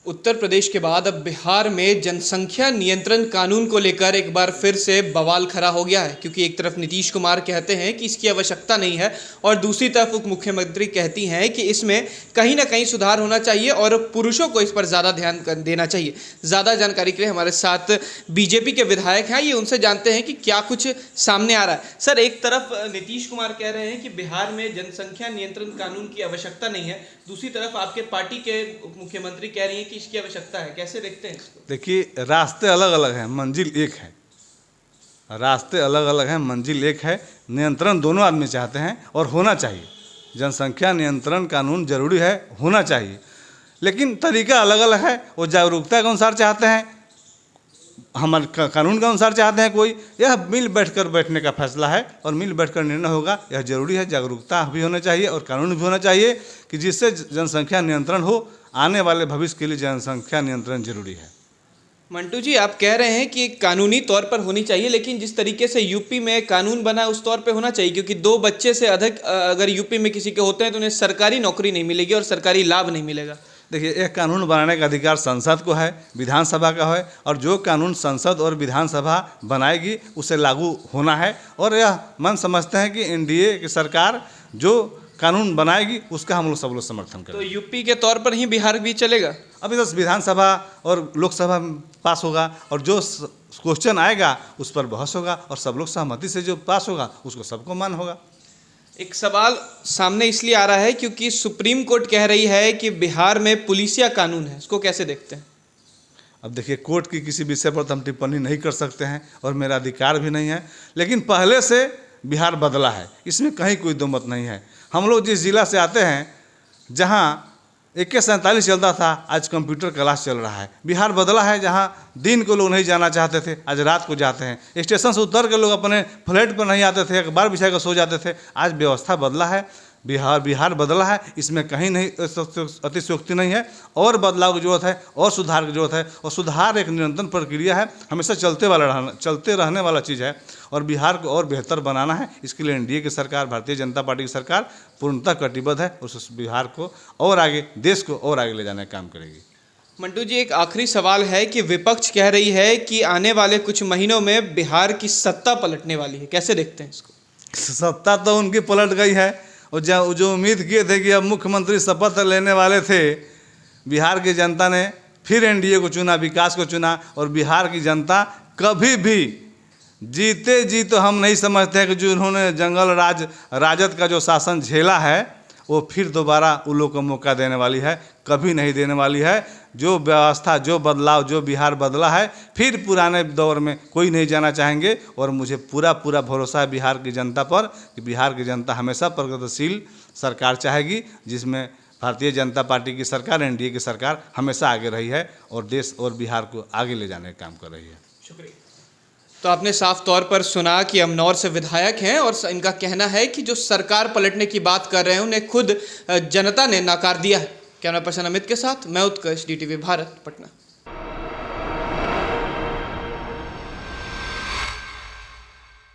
उत्तर प्रदेश के बाद अब बिहार में जनसंख्या नियंत्रण कानून को लेकर एक बार फिर से बवाल खड़ा हो गया है, क्योंकि एक तरफ नीतीश कुमार कहते हैं कि इसकी आवश्यकता नहीं है और दूसरी तरफ उप मुख्यमंत्री कहती हैं कि इसमें कहीं ना कहीं सुधार होना चाहिए और पुरुषों को इस पर ज़्यादा ध्यान देना चाहिए। ज़्यादा जानकारी के लिए हमारे साथ बीजेपी के विधायक हैं, ये उनसे जानते हैं कि क्या कुछ सामने आ रहा है। सर, एक तरफ नीतीश कुमार कह रहे हैं कि बिहार में जनसंख्या नियंत्रण कानून की आवश्यकता नहीं है, दूसरी तरफ आपके पार्टी के उप मुख्यमंत्री कह रही हैं कि इसकी आवश्यकता है। कैसे देखते हैं इसको? देखिए, रास्ते अलग अलग हैं, मंजिल एक है। रास्ते अलग अलग हैं, मंजिल एक है। नियंत्रण दोनों आदमी चाहते हैं और होना चाहिए। जनसंख्या नियंत्रण कानून जरूरी है, होना चाहिए, लेकिन तरीका अलग अलग है। वो जागरूकता के अनुसार चाहते हैं, हमारे कानून के अनुसार चाहते हैं। कोई यह मिल बैठकर बैठने का फैसला है और मिल बैठकर निर्णय होगा, यह जरूरी है। जागरूकता भी होना चाहिए और कानून भी होना चाहिए कि जिससे जनसंख्या नियंत्रण हो। आने वाले भविष्य के लिए जनसंख्या नियंत्रण जरूरी है। मंटू जी, आप कह रहे हैं कि कानूनी तौर पर होनी चाहिए, लेकिन जिस तरीके से यूपी में कानून बना है उस तौर पे होना चाहिए, क्योंकि 2 बच्चे से अधिक अगर यूपी में किसी के होते हैं तो उन्हें सरकारी नौकरी नहीं मिलेगी और सरकारी लाभ नहीं मिलेगा। देखिए, एक कानून बनाने का अधिकार संसद को है, विधानसभा का है, और जो कानून संसद और विधानसभा बनाएगी उसे लागू होना है। और यह मन समझते हैं कि एनडीए की सरकार जो कानून बनाएगी उसका हम लोग सब लोग समर्थन करें। तो यूपी के तौर पर ही बिहार भी चलेगा? अभी तो विधानसभा और लोकसभा में पास होगा और जो क्वेश्चन आएगा उस पर बहस होगा और सब लोग सहमति से जो पास होगा उसको सबको मान होगा। एक सवाल सामने इसलिए आ रहा है क्योंकि सुप्रीम कोर्ट कह रही है कि बिहार में पुलिसिया कानून है, इसको कैसे देखते हैं? अब देखिए, कोर्ट की किसी विषय पर तो हम टिप्पणी नहीं कर सकते हैं और मेरा अधिकार भी नहीं है, लेकिन पहले से बिहार बदला है, इसमें कहीं कोई दो मत नहीं है। हम लोग जिस जिला से आते हैं जहाँ AK-47 चलता था, आज कंप्यूटर क्लास चल रहा है। बिहार बदला है, जहाँ दिन को लोग नहीं जाना चाहते थे, आज रात को जाते हैं। स्टेशन से उतर के लोग अपने फ्लैट पर नहीं आते थे, अखबार बिछा कर सो जाते थे। आज व्यवस्था बदला है, बिहार बदला है, इसमें कहीं नहीं अतिशयोक्ति नहीं है। और बदलाव की जरूरत है और सुधार की जरूरत है, और सुधार एक निरंतर प्रक्रिया है, हमेशा चलते रहने वाला चीज़ है। और बिहार को और बेहतर बनाना है, इसके लिए एनडीए की सरकार, भारतीय जनता पार्टी की सरकार पूर्णतः कटिबद्ध है। उस बिहार को और आगे, देश को और आगे ले जाने का काम करेगी। मंटू जी, एक आखिरी सवाल है कि विपक्ष कह रही है कि आने वाले कुछ महीनों में बिहार की सत्ता पलटने वाली है, कैसे देखते हैं इसको? सत्ता तो उनकी पलट गई है, और जो उम्मीद किए थे कि अब मुख्यमंत्री शपथ लेने वाले थे, बिहार की जनता ने फिर एनडीए को चुना, विकास को चुना। और बिहार की जनता कभी भी जीते जी तो हम नहीं समझते हैं कि जो उन्होंने जंगल राजद का जो शासन झेला है वो फिर दोबारा उन लोगों को मौका देने वाली है, कभी नहीं देने वाली है। जो व्यवस्था, जो बदलाव, जो बिहार बदला है, फिर पुराने दौर में कोई नहीं जाना चाहेंगे। और मुझे पूरा भरोसा है बिहार की जनता पर कि बिहार की जनता हमेशा प्रगतिशील सरकार चाहेगी, जिसमें भारतीय जनता पार्टी की सरकार, एनडीए की सरकार हमेशा आगे रही है और देश और बिहार को आगे ले जाने का काम कर रही है। शुक्रिया। तो आपने साफ तौर पर सुना कि अमनौर से विधायक हैं और इनका कहना है कि जो सरकार पलटने की बात कर रहे हैं उन्हें खुद जनता ने नकार दिया है। कैमरा पर्सन अमित के साथ मैं उत्कर्ष, DTV भारत, पटना।